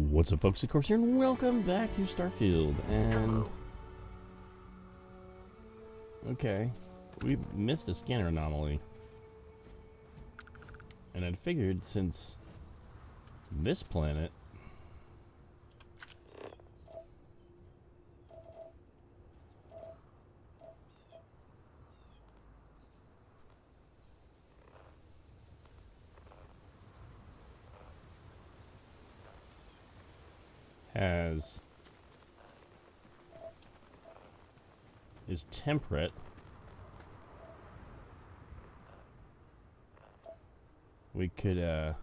What's up, folks? Of course, here, and welcome back to Starfield. And okay, we missed a scanner anomaly, and I'd figured since this planet is temperate, we could and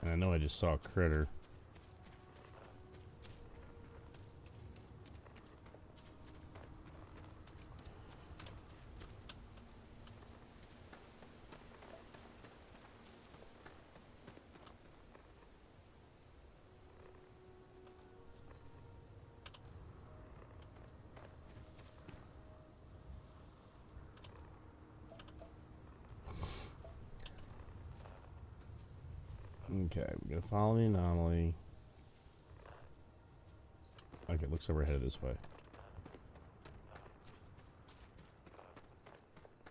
I know I just saw a critter. Okay, we're gonna follow the anomaly. Okay, it looks like we're headed this way.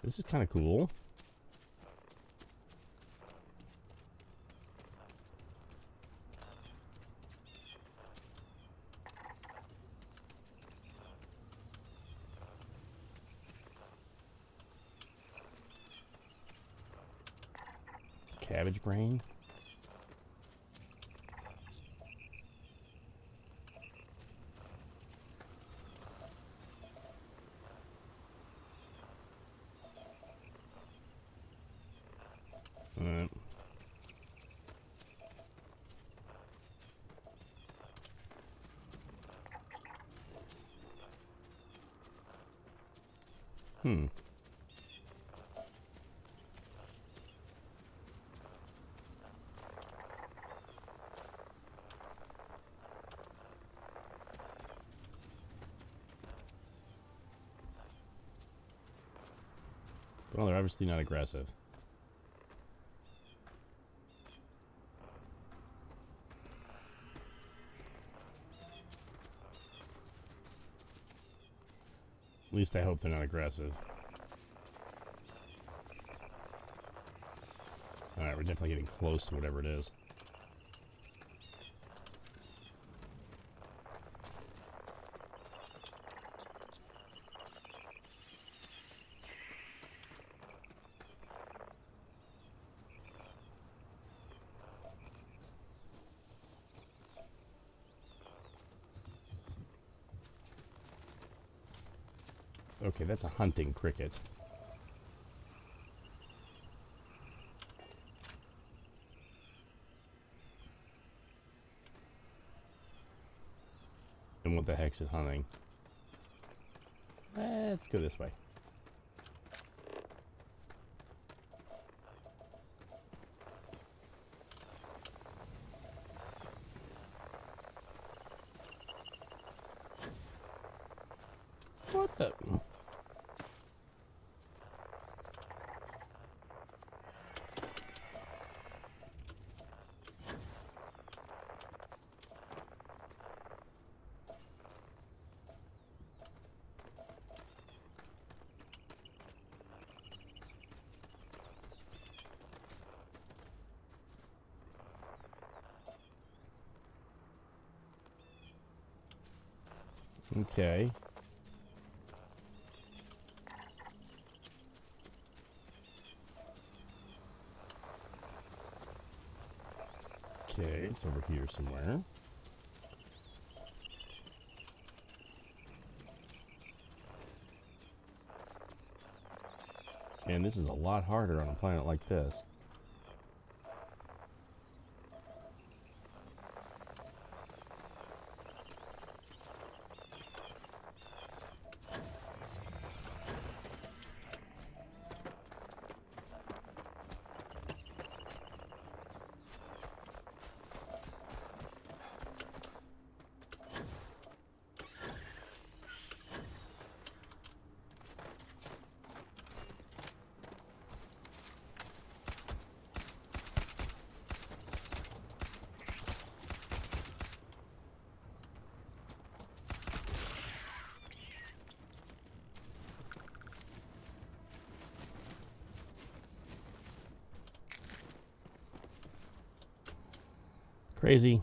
This is kind of cool. Cabbage brain. Alright. Well, they're obviously not aggressive. At least I hope they're not aggressive. Alright, we're definitely getting close to whatever it is. Okay, that's a hunting cricket. And what the heck's it hunting? Let's go this way. What the? Okay. Okay, it's over here somewhere. And this is a lot harder on a planet like this. Crazy.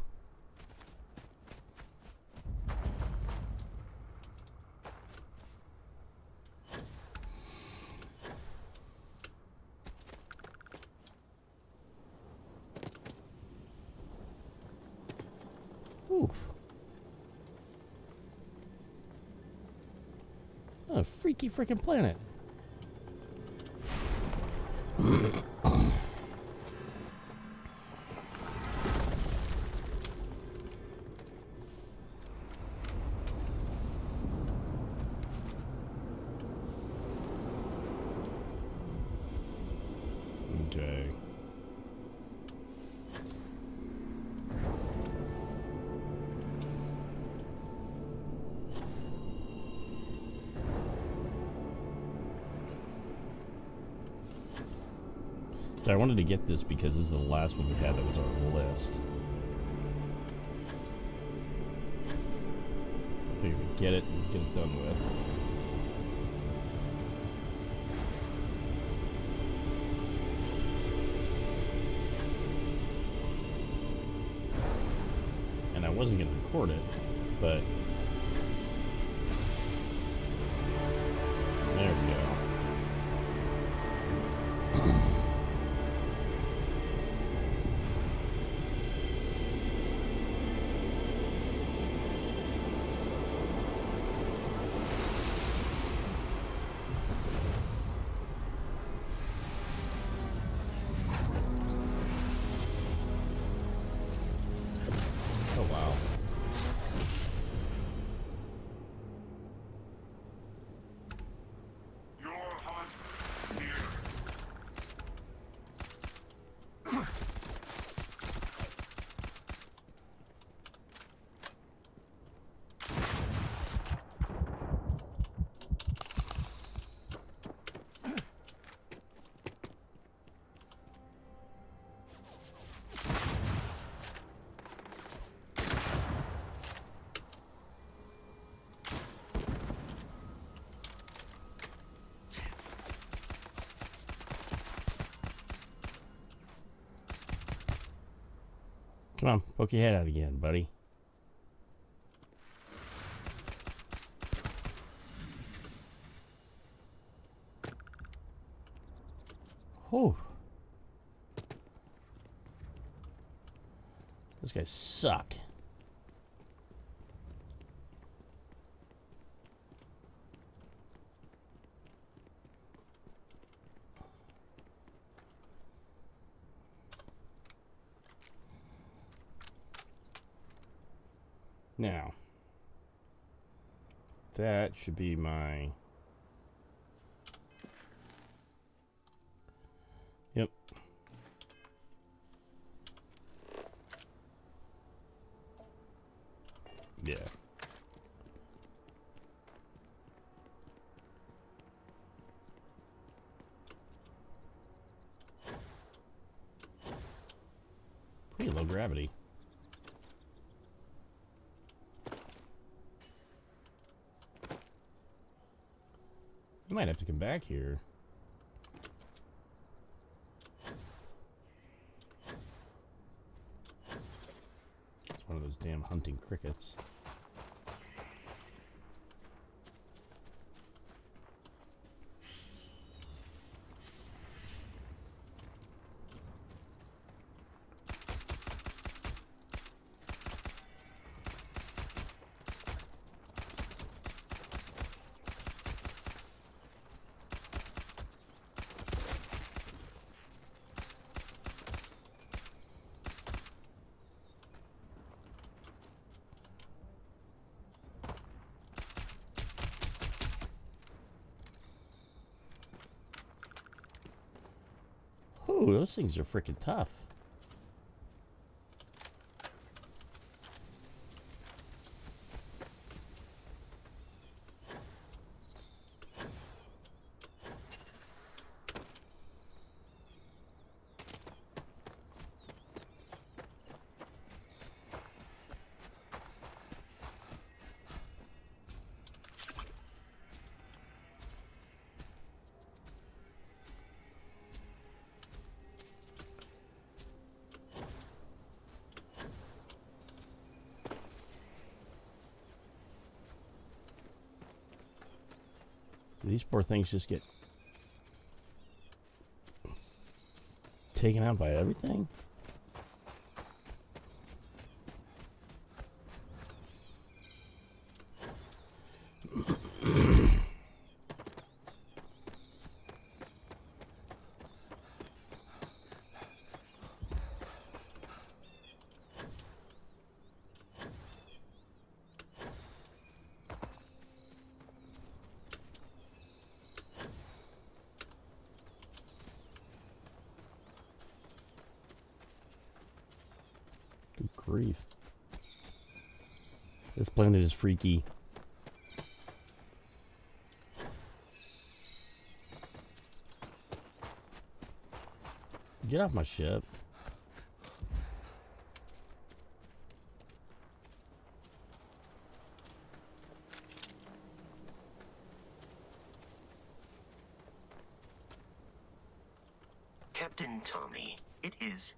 Oof. Oh, freaky freaking planet. Okay. So I wanted to get this because this is the last one we had that was on our list. I figured we'd get it and get it done with. And I wasn't going to record it, but there we go. Oh, wow. Come on, poke your head out again, buddy. Oh. Those guys suck. Now, that should be my... Yep. Yeah. Pretty low gravity. I might have to come back here. It's one of those damn hunting crickets. Ooh, those things are freaking tough. These poor things just get taken out by everything? Good grief. This planet is freaky. Get off my ship. Captain Tommy, it is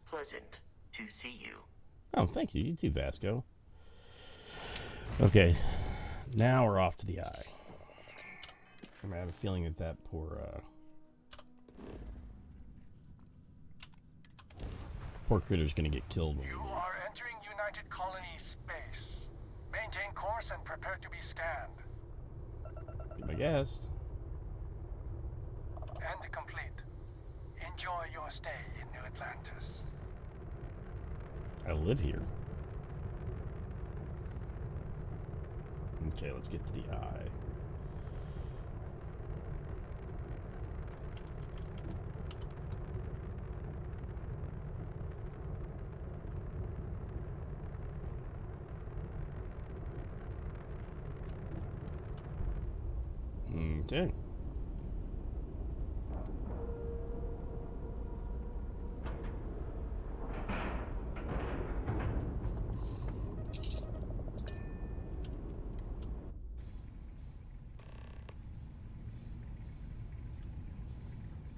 pleasant to see you. Oh, thank you. You too, Vasco. Okay, now we're off to the eye. I have a feeling that that poor critter's gonna get killed when we You leave. are entering United Colony space. Maintain course and prepare to be scanned. Be my guest. And complete. Enjoy your stay in New Atlantis. I live here. Okay, let's get to the eye. Okay.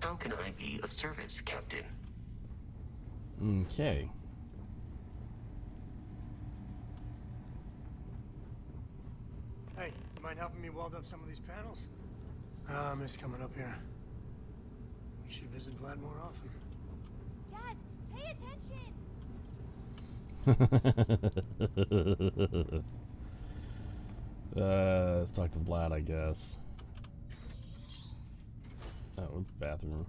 How can I be of service, Captain? Okay. Hey, you mind helping me weld up some of these panels? I miss coming up here. We should visit Vlad more often. Dad, pay attention! Let's talk to Vlad, I guess. Oh, bathroom.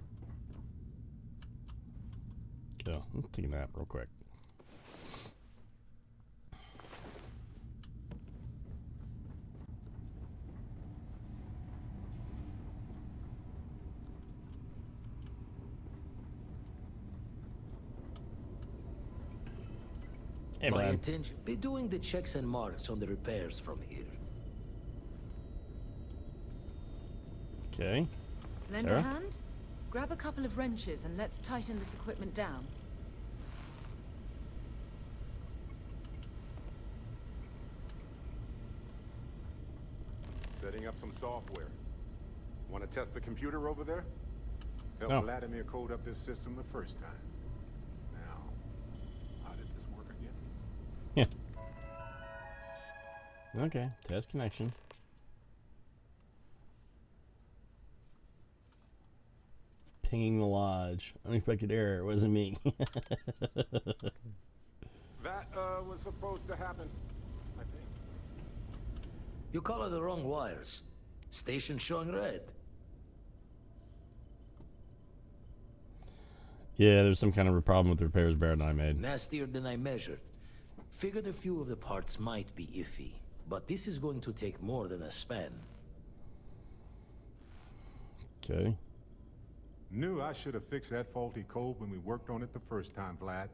Yeah, let's take a nap real quick. Hey, My man. attention. Be doing the checks and marks on the repairs from here. Okay. Lend Sarah? a hand? Grab a couple of wrenches and let's tighten this equipment down. Setting up some software. Want to test the computer over there? Help Oh. Vladimir code up this system the first time. Now, how did this work again? Yeah. Okay, test connection. Pinging the lodge. Unexpected error. It wasn't me. That was supposed to happen, I think. You color the wrong wires. Station showing red. Yeah, there's some kind of a problem with the repairs Barrett and I made. Nastier than I measured. Figured a few of the parts might be iffy, but this is going to take more than a span. Okay. Knew I should have fixed that faulty code when we worked on it the first time, Vlad.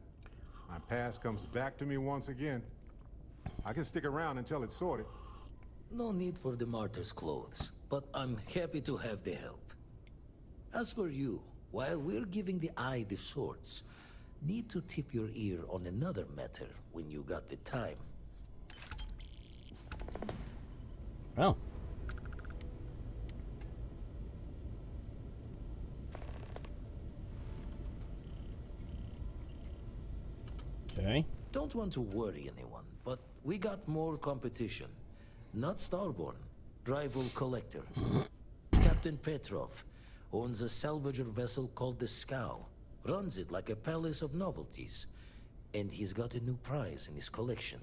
My past comes back to me once again. I can stick around until it's sorted. No need for the martyr's clothes, but I'm happy to have the help. As for you, while we're giving the eye the sorts, need to tip your ear on another matter when you got the time. Oh. Okay. Don't want to worry anyone, but we got more competition. Not Starborn, rival collector. Captain Petrov owns a salvager vessel called the Scow. Runs it like a palace of novelties. And he's got a new prize in his collection.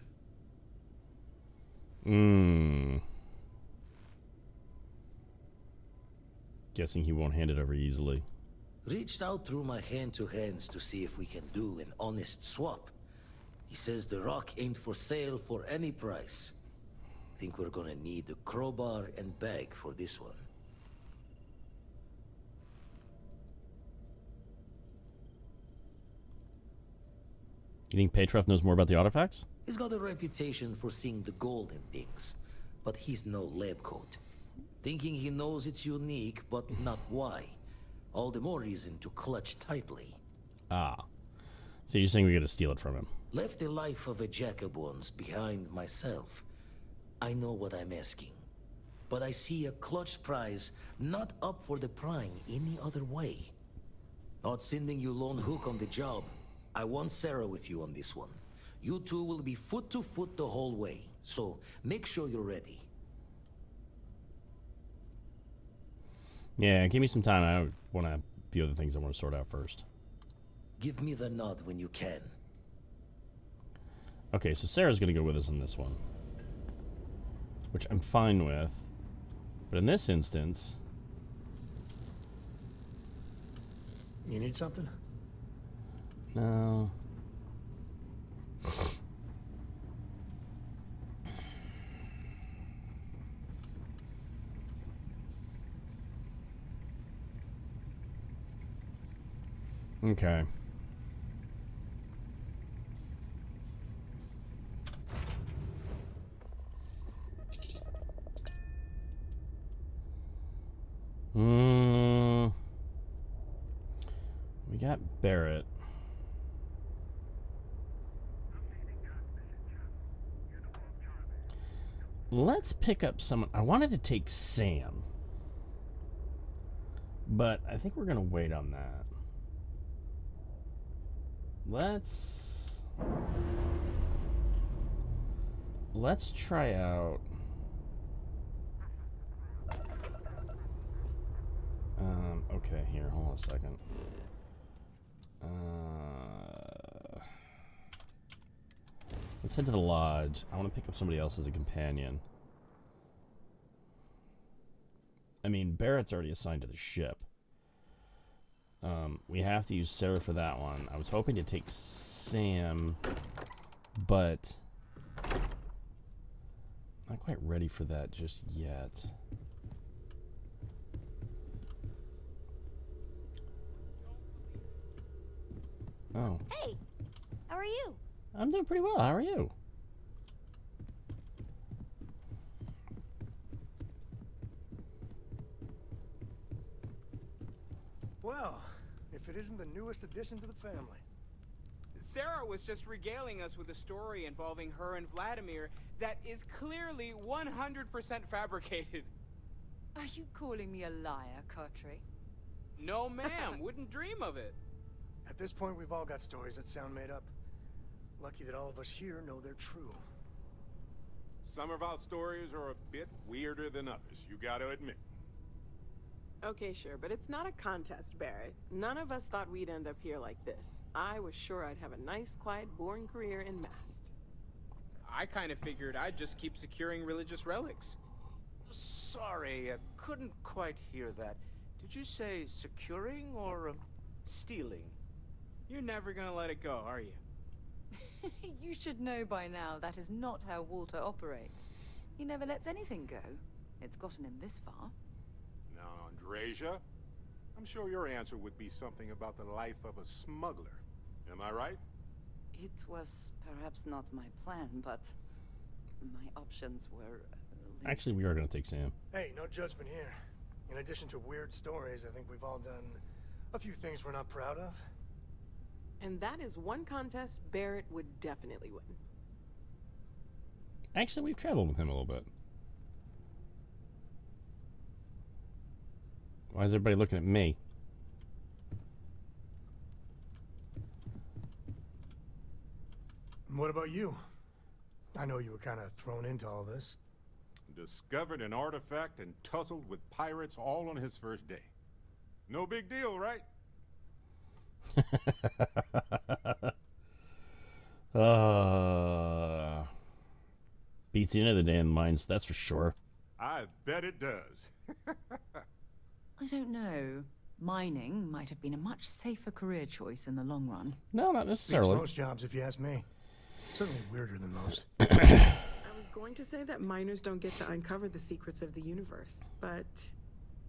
Guessing he won't hand it over easily. Reached out through my hand-to-hands to see if we can do an honest swap. He says the rock ain't for sale for any price. Think we're gonna need a crowbar and bag for this one. You think Petrov knows more about the artifacts? He's got a reputation for seeing the gold in things, but he's no lab coat. Thinking he knows it's unique, but not why. All the more reason to clutch tightly. Ah. So you're saying we're gonna steal it from him? Left the life of a jackabones behind myself. I know what I'm asking. But I see a clutch prize not up for the prying any other way. Not sending you lone hook on the job. I want Sarah with you on this one. You two will be foot to foot the whole way. So make sure you're ready. Yeah, give me some time. I want a few other things I want to sort out first. Give me the nod when you can. Okay, so Sarah's going to go with us on this one. Which I'm fine with. But in this instance... You need something? No. Okay. We got Barrett. Let's pick up someone. I wanted to take Sam, but I think we're gonna wait on that. Let's try out okay, here, hold on a second. Let's head to the lodge. I want to pick up somebody else as a companion. I mean, Barrett's already assigned to the ship. We have to use Sarah for that one. I was hoping to take Sam, but not quite ready for that just yet. Oh. Hey, how are you? I'm doing pretty well. How are you? Well, if it isn't the newest addition to the family. Sarah was just regaling us with a story involving her and Vladimir that is clearly 100% fabricated. Are you calling me a liar, Cartry? No, ma'am. Wouldn't dream of it. At this point, we've all got stories that sound made up. Lucky that all of us here know they're true. Some of our stories are a bit weirder than others, you gotta admit. Okay, sure, but it's not a contest, Barrett. None of us thought we'd end up here like this. I was sure I'd have a nice, quiet, boring career in Mast. I kind of figured I'd just keep securing religious relics. Sorry, I couldn't quite hear that. Did you say securing or stealing? You're never gonna let it go, are you? You should know by now that is not how Walter operates. He never lets anything go. It's gotten him this far. Now, Andreja, I'm sure your answer would be something about the life of a smuggler. Am I right? It was perhaps not my plan, but my options were... Actually, we are going to take Sam. Hey, no judgment here. In addition to weird stories, I think we've all done a few things we're not proud of. And that is one contest Barrett would definitely win. Actually, we've traveled with him a little bit. Why is everybody looking at me? And what about you? I know you were kind of thrown into all this. discovered an artifact and tussled with pirates all on his first day. No big deal, right? Beats the end of the day in the mines, that's for sure. I bet it does. I don't know. Mining might have been a much safer career choice in the long run. No, not Beats necessarily. most jobs, if you ask me. Certainly weirder than most. I was going to say that miners don't get to uncover the secrets of the universe, but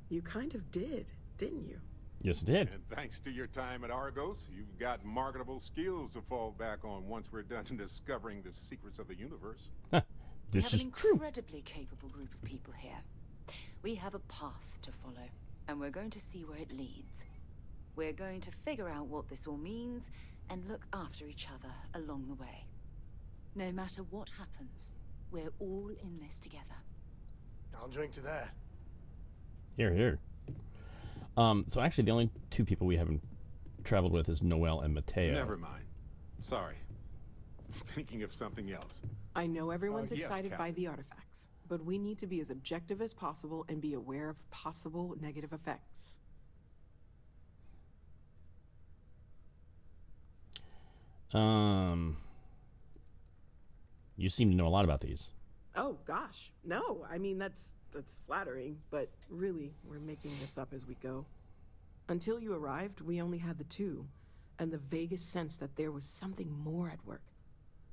you kind of did, didn't you? Yes, it did. And thanks to your time at Argos, you've got marketable skills to fall back on once we're done discovering the secrets of the universe. We This have is an true. incredibly capable group of people here. We have a path to follow, and we're going to see where it leads. We're going to figure out what this all means and look after each other along the way. No matter what happens, we're all in this together. I'll drink to that. Here, here. So actually, the only two people we haven't traveled with is Noel and Mateo. Never mind. Sorry. I'm thinking of something else. I know everyone's yes, excited by Captain. the artifacts, but we need to be as objective as possible and be aware of possible negative effects. You seem to know a lot about these. Oh gosh, no. I mean, that's flattering, but really, we're making this up as we go. Until you arrived, we only had the two, and the vaguest sense that there was something more at work.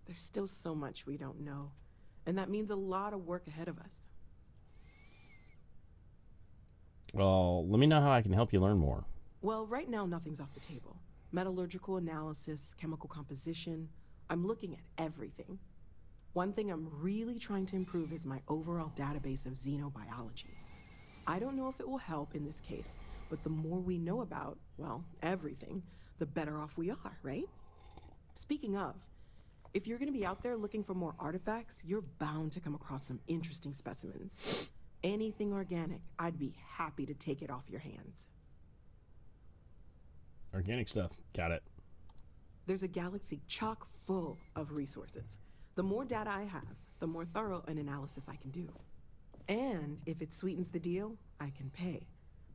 There's still so much we don't know, and that means a lot of work ahead of us. Well, let me know how I can help you learn more. Well, right now, nothing's off the table. Metallurgical analysis, chemical composition, I'm looking at everything. One thing I'm really trying to improve is my overall database of xenobiology. I don't know if it will help in this case, but the more we know about, well, everything, the better off we are, right? Speaking of, if you're going to be out there looking for more artifacts, you're bound to come across some interesting specimens. Anything organic, I'd be happy to take it off your hands. Organic stuff. Got it. There's a galaxy chock full of resources. The more data I have, the more thorough an analysis I can do. And if it sweetens the deal, I can pay.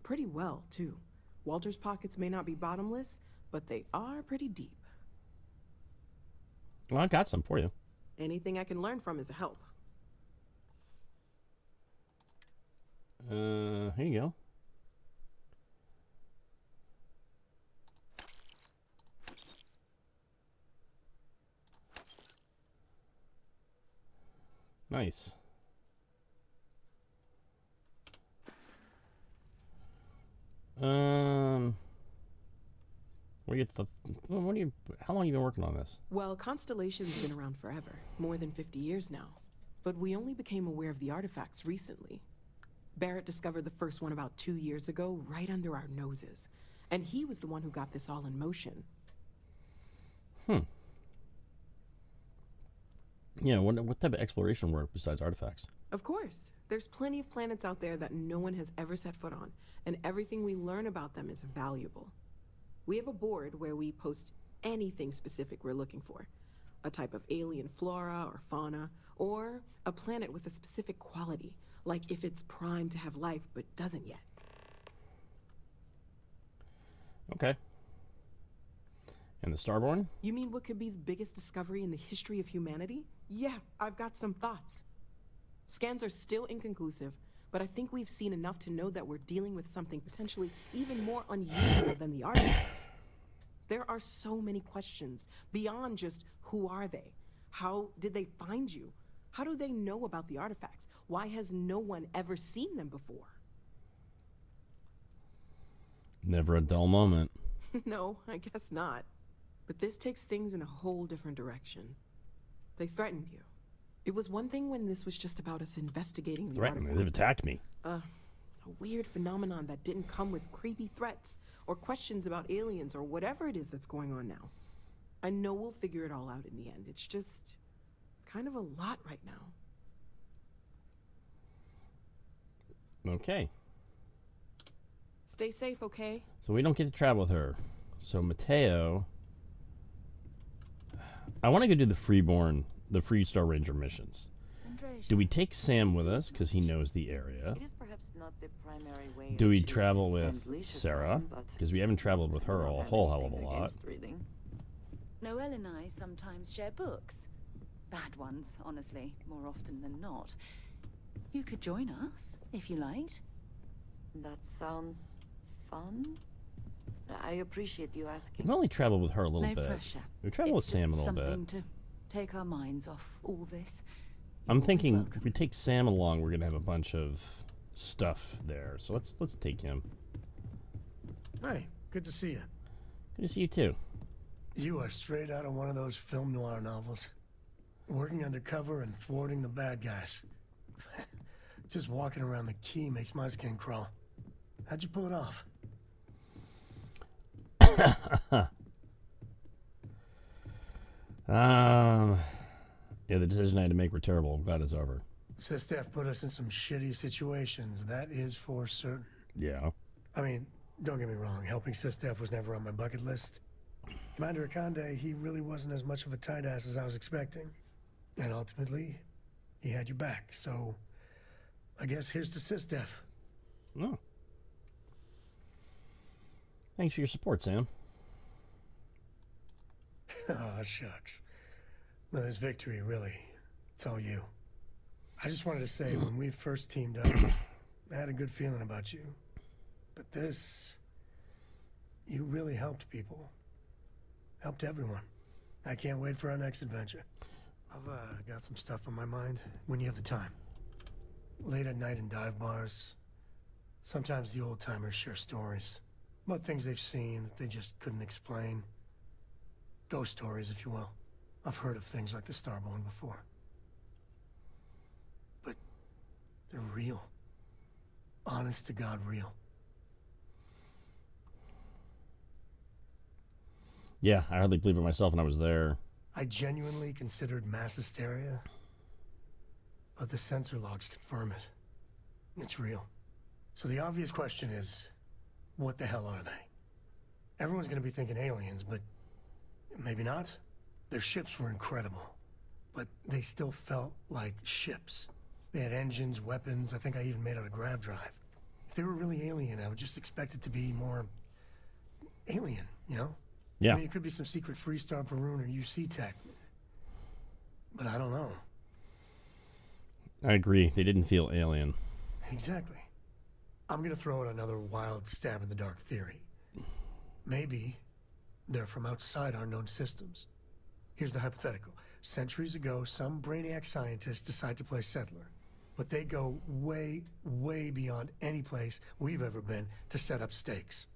Pretty well, too. Walter's pockets may not be bottomless, but they are pretty deep. Well, I got some for you. Anything I can learn from is a help. Here you go. Nice. How long have you been working on this? Well, Constellation's been around forever, more than 50 years now. But we only became aware of the artifacts recently. Barrett discovered the first one about 2 years ago, right under our noses. And he was the one who got this all in motion. Yeah, what type of exploration work besides artifacts? Of course. There's plenty of planets out there that no one has ever set foot on, and everything we learn about them is valuable. We have a board where we post anything specific we're looking for. A type of alien flora or fauna, or a planet with a specific quality, like if it's primed to have life but doesn't yet. Okay. And the Starborn? You mean what could be the biggest discovery in the history of humanity? Yeah, I've got some thoughts. Scans are still inconclusive, but I think we've seen enough to know that we're dealing with something potentially even more unusual than the artifacts. There are so many questions beyond just who are they? How did they find you? How do they know about the artifacts? Why has no one ever seen them before? Never a dull moment. No, I guess not. But this takes things in a whole different direction. They threatened you. It was one thing when this was just about us investigating the Threatened me. artifacts. They've attacked me. A weird phenomenon that didn't come with creepy threats or questions about aliens or whatever it is that's going on now. I know we'll figure it all out in the end. It's just kind of a lot right now. Okay. Stay safe, okay? So we don't get to travel with her. So Mateo... I want to go do the Freeborn, the Free Star Ranger missions. Andreja. Do we take Sam with us because he knows the area? It is perhaps not the primary way Do I we choose to travel spend with leisure Sarah? time, but Because we haven't traveled with I do her not a have whole hell of anything a lot. against reading. Noelle and I sometimes share books. Bad ones, honestly, more often than not. You could join us, if you liked. That sounds fun. I appreciate you asking. We've only traveled with her a little No bit. pressure. We've traveled with It's Sam a just little something bit. to take our minds off all this. I'm You're always thinking welcome. if we take Sam along, we're gonna have a bunch of stuff there. So let's take him. Hey, good to see you. Good to see you too. You are straight out of one of those film noir novels. Working undercover and thwarting the bad guys. Just walking around the key makes my skin crawl. How'd you pull it off? Yeah, the decision I had to make were terrible. I'm glad it's over. Sistef put us in some shitty situations, that is for certain. Yeah. I mean, don't get me wrong, helping Sistef was never on my bucket list. Commander Akande, he really wasn't as much of a tight ass as I was expecting. And ultimately, he had you back, so I guess here's to Sistef. Oh. Thanks for your support, Sam. Aw, shucks. No, this victory, really, it's all you. I just wanted to say, when we first teamed up, I had a good feeling about you. But this, you really helped people. Helped everyone. I can't wait for our next adventure. I've got some stuff on my mind when you have the time. Late at night in dive bars, sometimes the old-timers share stories about things they've seen that they just couldn't explain. Ghost stories, if you will. I've heard of things like the Starborn before. But they're real. Honest to God, real. Yeah, I hardly believe it myself when I was there. I genuinely considered mass hysteria, but the sensor logs confirm it. It's real. So the obvious question is, what the hell are they? Everyone's gonna be thinking aliens, but maybe not. Their ships were incredible, but they still felt like ships. They had engines, weapons. I think I even made out a grav drive. If they were really alien, I would just expect it to be more alien, you know? Yeah. I mean, it could be some secret Freestar Varun or UC tech. But I don't know. I agree. They didn't feel alien. Exactly. I'm gonna throw out another wild stab in the dark theory. Maybe they're from outside our known systems. Here's the hypothetical. Centuries ago, some brainiac scientists decide to play settler. But they go way, way beyond any place we've ever been to set up stakes.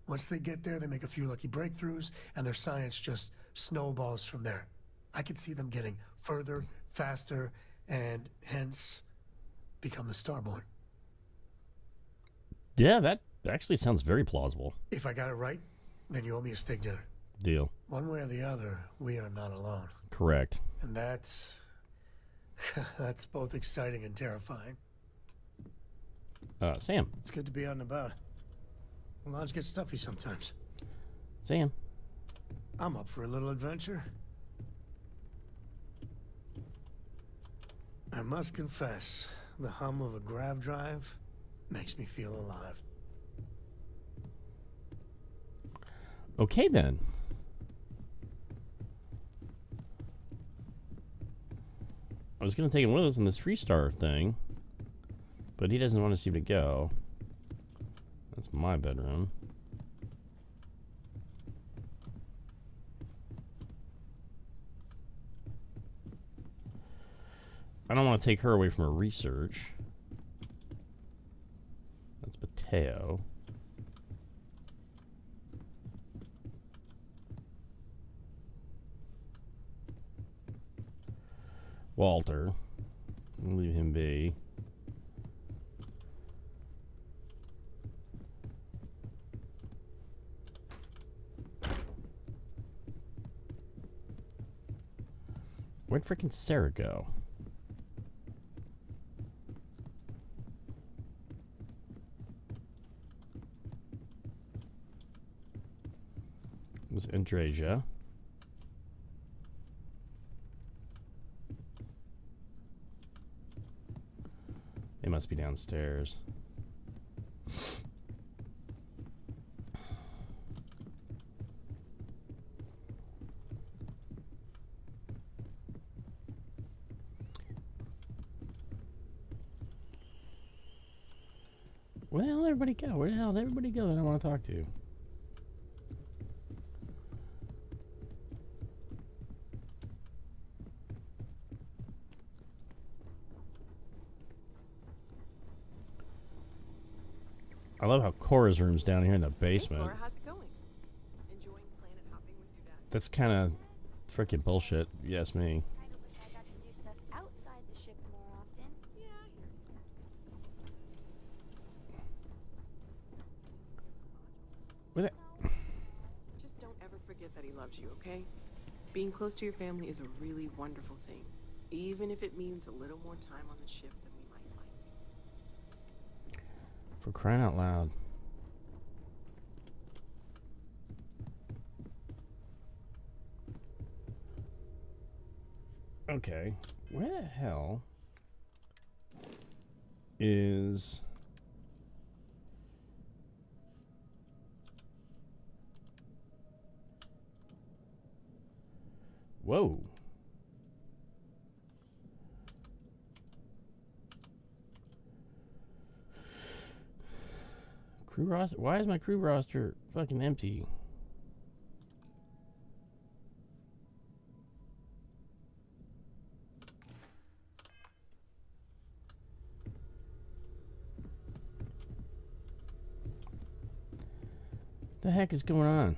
Once they get there, they make a few lucky breakthroughs, and their science just snowballs from there. I could see them getting further, faster, and hence become the Starborn. Yeah, that actually sounds very plausible. If I got it right, then you owe me a steak dinner. Deal. One way or the other, we are not alone. Correct. And that's both exciting and terrifying. Sam. It's good to be out and about. The lodge gets stuffy sometimes. Sam. I'm up for a little adventure. I must confess, the hum of a grav drive makes me feel alive. Okay, then. I was going to take him with us in this Freestar thing, but he doesn't want to seem to go. That's my bedroom. I don't want to take her away from her research. That's Mateo. Walter. Leave him be. Where'd frickin' Sarah go? It was Andreja. must be downstairs. Where the hell did everybody go? Where the hell did everybody go that I want to talk to? I love how Cora's room's down here in the basement. Hey, Cora, how's it going? Enjoying planet hopping with your dad? That's kind of freaking bullshit, if you ask me. Kinda wish I got to do stuff outside the ship more often. Yeah, I hear you. What? Just don't ever forget that he loves you, okay? Being close to your family is a really wonderful thing, even if it means a little more time on the ship than we might like. For crying out loud. Okay, where the hell is... Whoa. Crew roster? Why is my crew roster fucking empty? The heck is going on?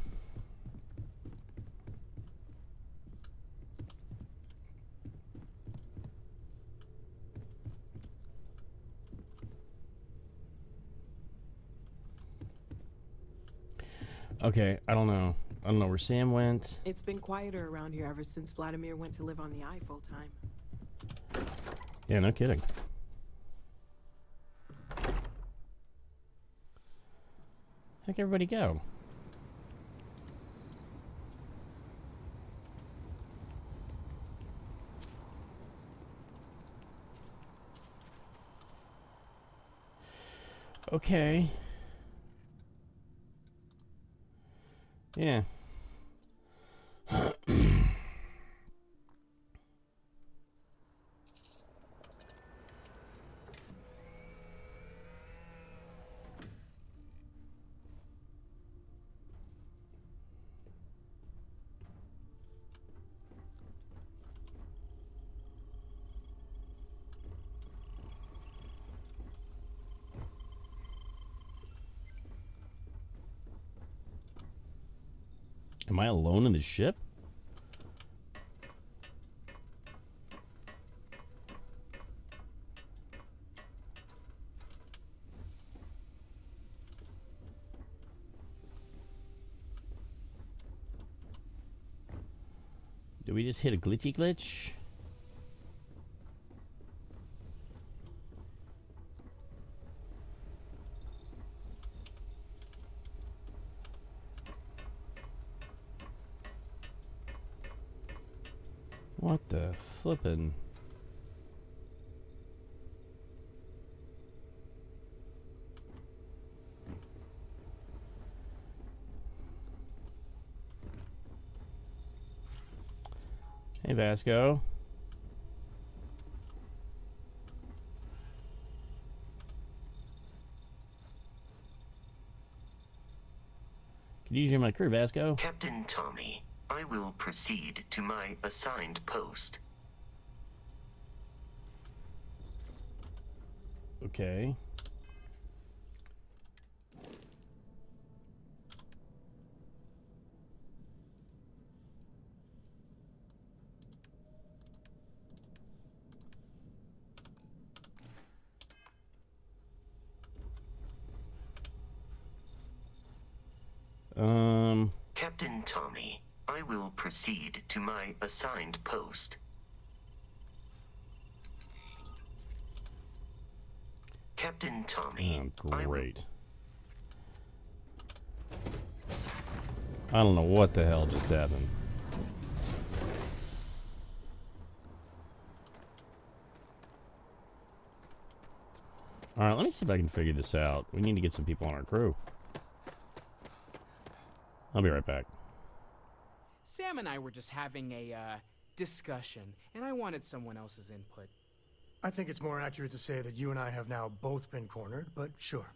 Okay, I don't know. I don't know where Sam went. It's been quieter around here ever since Vladimir went to live on the Eye full time. Yeah, no kidding. Heck, everybody go. Okay. Yeah. Am I alone in the ship? Did we just hit a glitchy glitch? What the flippin'? Hey, Vasco. Can you use my crew, Vasco? Captain Tommy, I will proceed to my assigned post. Okay. Captain Tommy, I will proceed to my assigned post. Captain Tommy. Oh, great. I don't know what the hell just happened. Alright, let me see if I can figure this out. We need to get some people on our crew. I'll be right back. Sam and I were just having a discussion, and I wanted someone else's input. I think it's more accurate to say that you and I have now both been cornered, but sure.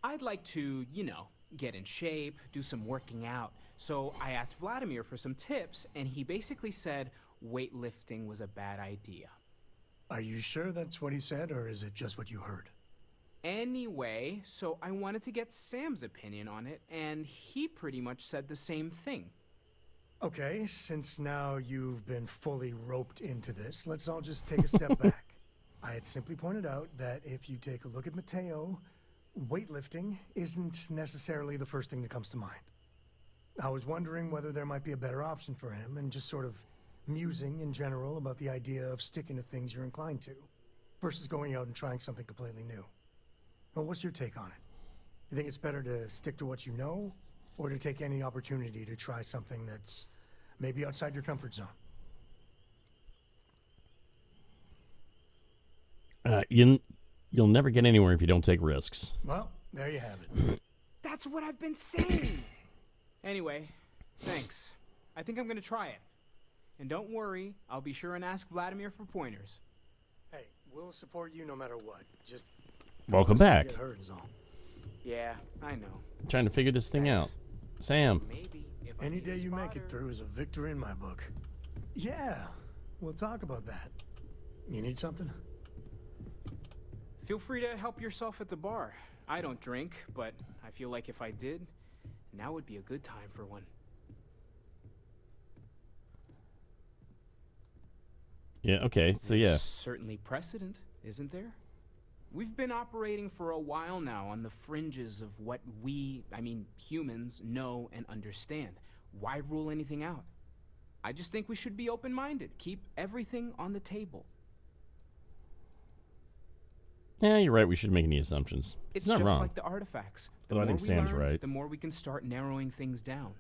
I'd like to, you know, get in shape, do some working out. So I asked Vladimir for some tips, and he basically said weightlifting was a bad idea. Are you sure that's what he said, or is it just what you heard? Anyway, so I wanted to get Sam's opinion on it, and he pretty much said the same thing. Okay, since now you've been fully roped into this, let's all just take a step back. I had simply pointed out that if you take a look at Mateo, weightlifting isn't necessarily the first thing that comes to mind. I was wondering whether there might be a better option for him, and just sort of musing in general about the idea of sticking to things you're inclined to, versus going out and trying something completely new. Well, what's your take on it? You think it's better to stick to what you know, or to take any opportunity to try something that's maybe outside your comfort zone? You'll never get anywhere if you don't take risks. Well, there you have it. That's what I've been saying! Anyway, thanks. I think I'm gonna try it. And don't worry, I'll be sure and ask Vladimir for pointers. Hey, we'll support you no matter what. Just welcome back. Get hurt is all. Yeah, I know. I'm trying to figure this thing out. Sam. Maybe if Any day you make it through is a victory in my book. Yeah, we'll talk about that. You need something? Feel free to help yourself at the bar. I don't drink, but I feel like if I did, now would be a good time for one. Yeah, okay, so yeah. There's certainly precedent, isn't there? We've been operating for a while now on the fringes of what we, humans, know and understand. Why rule anything out? I just think we should be open-minded. Keep everything on the table. Yeah, you're right. We shouldn't make any assumptions. It's not just wrong. like the artifacts. The Although I more think we Sam's learn, right. the more we can start narrowing things down.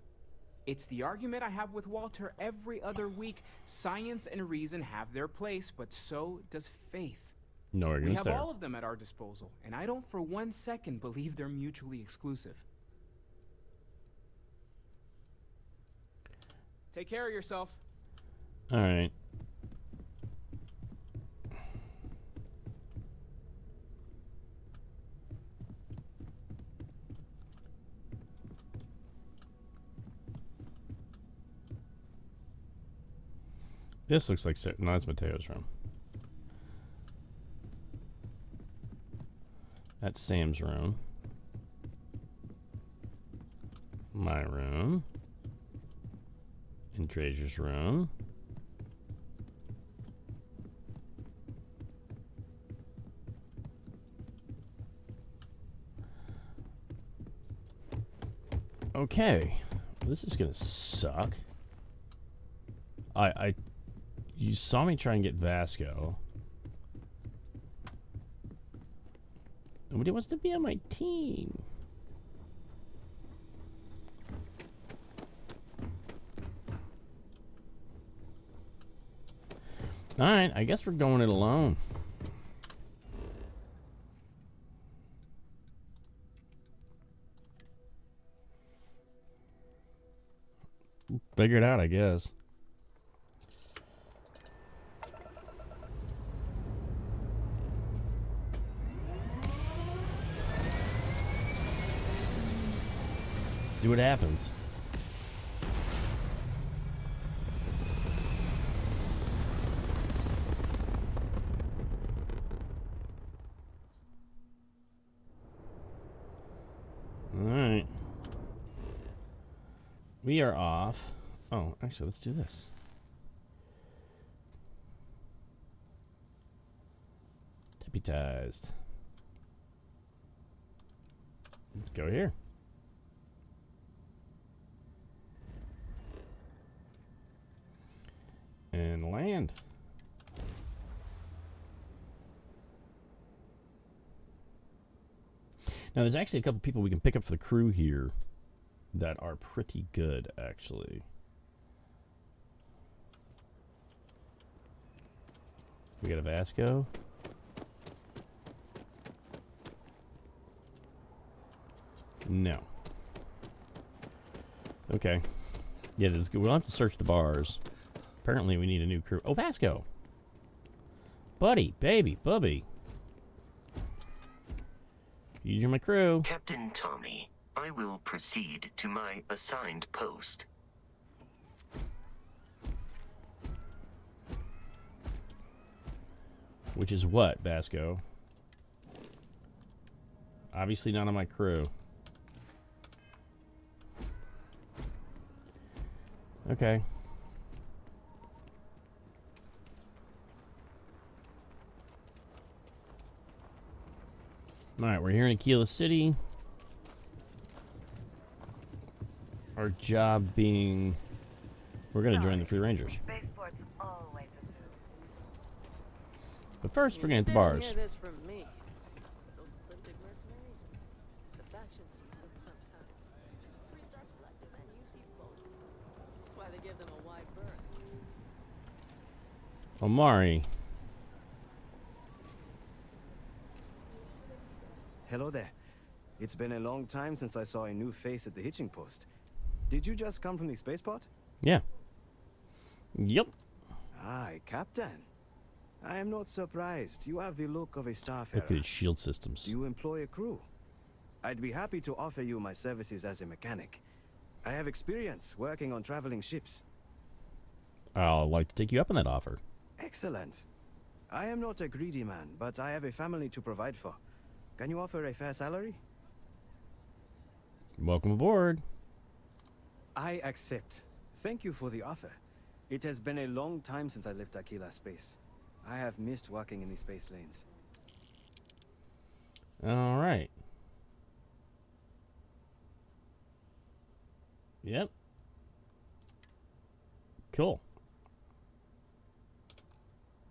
It's the argument I have with Walter every other week. Science and reason have their place, but so does faith. No We arguments have there. all of them at our disposal, and I don't for 1 second believe they're mutually exclusive. Take care of yourself. All right. This looks like no, it's Mateo's room. That's Sam's room. My room. And Treasure's room. Okay. This is gonna suck. You saw me try and get Vasco. Nobody wants to be on my team. Alright, I guess we're going it alone. Figure it out, I guess. See what happens. Alright. We are off. Oh, actually, let's do this. Deputized. Let's go here. And land. Now, there's actually a couple people we can pick up for the crew here that are pretty good, actually. We got a Vasco. No. Okay. Yeah, this is good. We'll have to search the bars. Apparently, we need a new crew. Oh, Vasco. Buddy, baby, bubby. You're my crew. Captain Tommy, I will proceed to my assigned post. Which is what, Vasco? Obviously not on my crew. Okay. Alright, we're here in Aquila City. Our job being... We're going to join the Free Rangers. But first, we're going to hit the bars. Hear this from me. Those ecliptic mercenaries, the factions use them sometimes. Freestar Collective and UC both. That's why they give them a wide berth. Omari. Hello there. It's been a long time since I saw a new face at the hitching post. Did you just come from the spaceport? Yeah. Yep. Aye, Captain. I am not surprised. You have the look of a starfarer. Look at his shield systems. Do you employ a crew? I'd be happy to offer you my services as a mechanic. I have experience working on traveling ships. I'd like to take you up on that offer. Excellent. I am not a greedy man, but I have a family to provide for. Can you offer a fair salary? Welcome aboard. I accept. Thank you for the offer. It has been a long time since I left Aquila space. I have missed working in the space lanes. All right. Yep. Cool.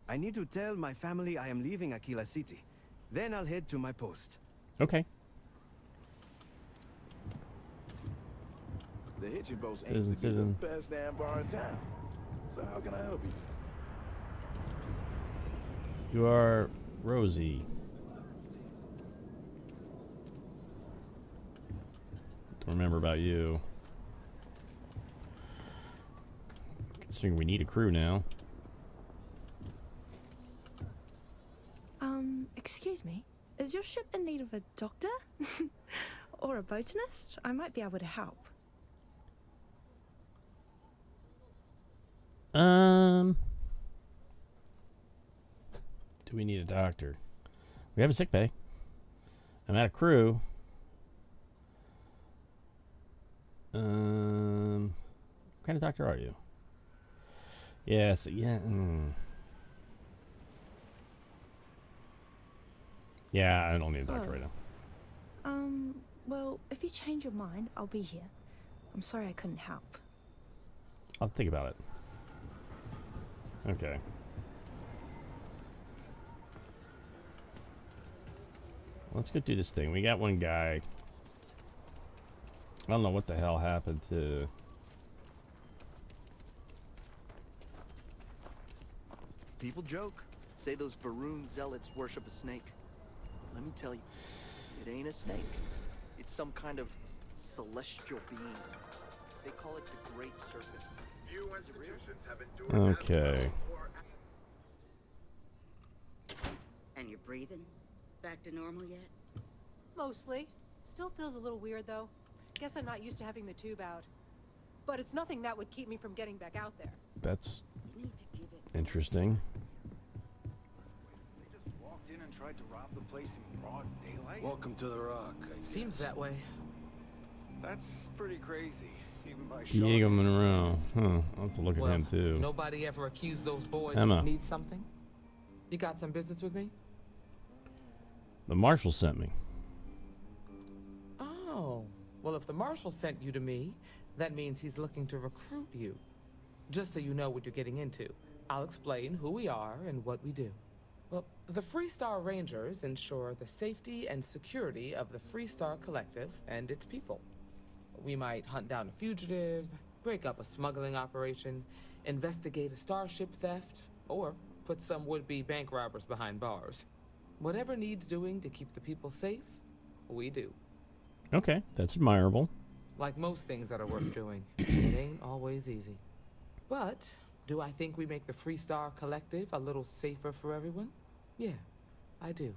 I need to tell my family I am leaving Aquila City. Then I'll head to my post. Okay. The hitching post aims to be the best damn bar in town. So how can I help you? You are Rosie. Don't remember about you. Considering we need a crew now. Excuse me. Is your ship in need of a doctor? Or a botanist? I might be able to help. Do we need a doctor? We have a sick bay. I'm at a crew. What kind of doctor are you? Yeah, so yeah. Yeah, I don't need a doctor right now. Well, if you change your mind, I'll be here. I'm sorry I couldn't help. I'll think about it. Okay. Let's go do this thing. We got one guy. I don't know what the hell happened to... People joke. Say those Baroon zealots worship a snake. Let me tell you, it ain't a snake. It's some kind of celestial being. They call it the Great Serpent. You institutions have endured Okay. And you're breathing? Back to normal yet? Mostly. Still feels a little weird, though. Guess I'm not used to having the tube out. But it's nothing that would keep me from getting back out there. That's interesting. They just walked in and tried to rob the place in broad daylight. Welcome to the Rock. Seems that way. That's pretty crazy. Even by Diego Monroe. Huh. I'll have to look at him too. Nobody ever accused those boys Emma. of need something? You got some business with me? The marshal sent me. Oh. Well, if the marshal sent you to me, that means he's looking to recruit you. Just so you know what you're getting into, I'll explain who we are and what we do. Well, the Freestar Rangers ensure the safety and security of the Freestar Collective and its people. We might hunt down a fugitive, break up a smuggling operation, investigate a starship theft, or put some would-be bank robbers behind bars. Whatever needs doing to keep the people safe, we do. Okay, that's admirable. Like most things that are worth doing, it ain't always easy. But do I think we make the Freestar Collective a little safer for everyone? Yeah, I do.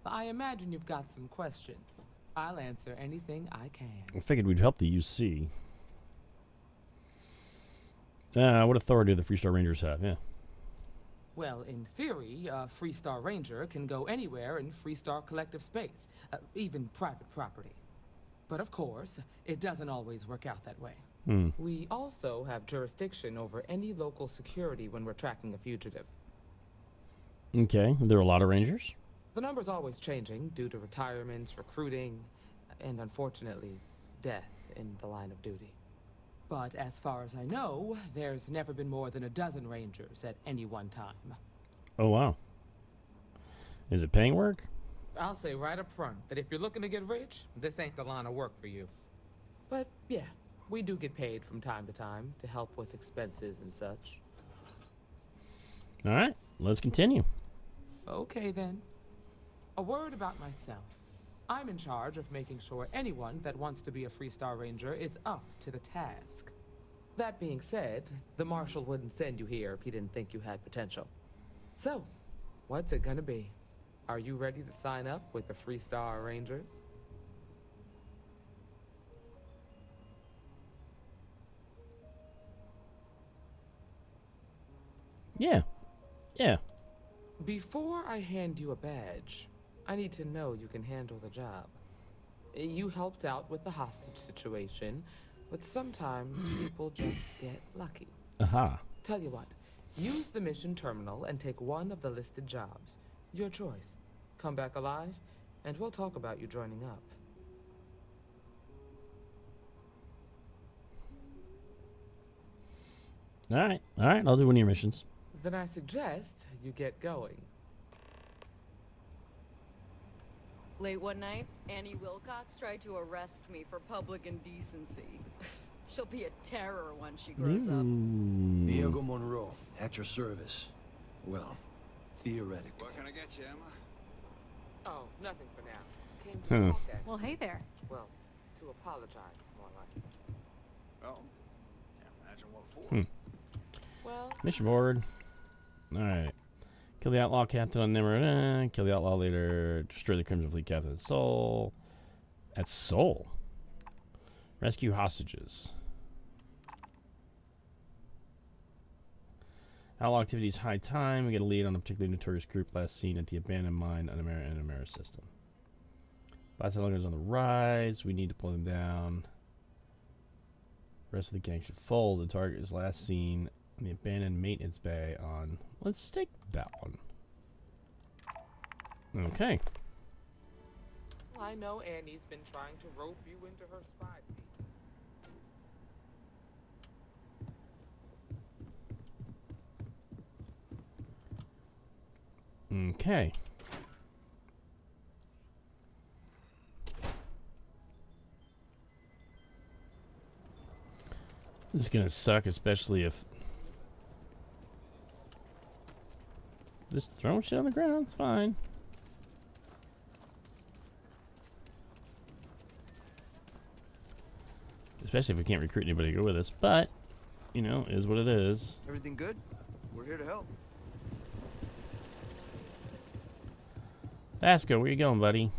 I imagine you've got some questions. I'll answer anything I can. I figured we'd help the UC. What authority do the Freestar Rangers have? Yeah. Well, in theory, a Freestar Ranger can go anywhere in Freestar Collective space, even private property. But of course, it doesn't always work out that way. We also have jurisdiction over any local security when we're tracking a fugitive. Okay, there are a lot of Rangers? The number's always changing due to retirements, recruiting, and unfortunately, death in the line of duty. But as far as I know, there's never been more than a dozen Rangers at any one time. Oh, wow. Is it paying work? I'll say right up front that if you're looking to get rich, this ain't the line of work for you. But yeah, we do get paid from time to time to help with expenses and such. All right, let's continue. Okay then. A word about myself. I'm in charge of making sure anyone that wants to be a Freestar Ranger is up to the task. That being said, the Marshal wouldn't send you here if he didn't think you had potential. So, what's it gonna be? Are you ready to sign up with the Freestar Rangers? Yeah. Yeah. Before I hand you a badge, I need to know you can handle the job. You helped out with the hostage situation, but sometimes people just get lucky. Aha. Tell you what, use the mission terminal and take one of the listed jobs. Your choice. Come back alive, and we'll talk about you joining up. All right, I'll do one of your missions. Then I suggest you get going. Late one night, Annie Wilcox tried to arrest me for public indecency. She'll be a terror when she grows up. Diego Monroe, at your service. Well, theoretically. What can I get you, Emma? Oh, nothing for now. Came to talk, actually. Well, hey there. Well, to apologize, more like. Oh, can't imagine what for. Well, Mission board. All right. Kill the outlaw captain on Nimmer. Kill the outlaw leader. Destroy the Crimson Fleet captain at Seoul. At Seoul. Rescue hostages. Outlaw activities high time. We get a lead on a particularly notorious group last seen at the abandoned mine on Amera system. Battalion is on the rise. We need to pull them down. Rest of the gang should fold. The target is last seen in the abandoned maintenance bay on... Let's take that one. Okay. I know Annie's been trying to rope you into her spy team. Okay. This is gonna suck, especially if... Just throwing shit on the ground, it's fine. Especially if we can't recruit anybody to go with us, but, you know, is what it is. Everything good? We're here to help. Vasco, where you going, buddy?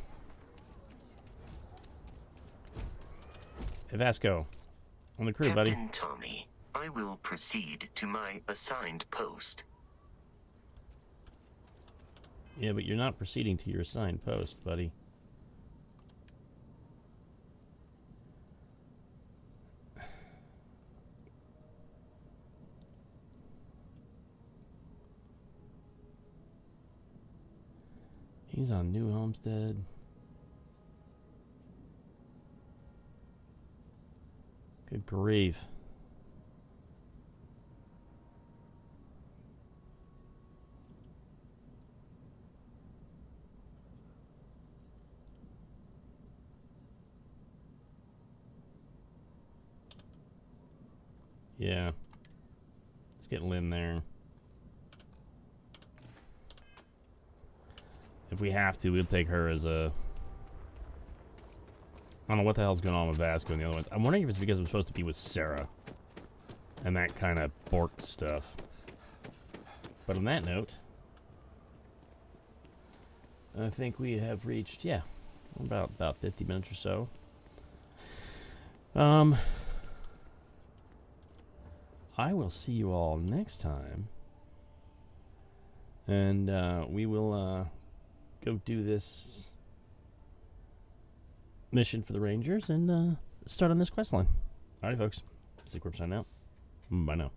Hey, Vasco. On the crew, buddy. Captain Tommy, I will proceed to my assigned post. Yeah, but you're not proceeding to your assigned post, buddy. He's on New Homestead. Good grief. Yeah. Let's get Lynn there. If we have to, we'll take her as a I don't know what the hell's going on with Vasco and the other ones. I'm wondering if it's because I'm supposed to be with Sarah. And that kind of Bork stuff. But on that note, I think we have reached, yeah, about 50 minutes or so. I will see you all next time. And we will go do this mission for the Rangers and start on this quest line. Alrighty, folks. Sick Corp signing out. Bye now.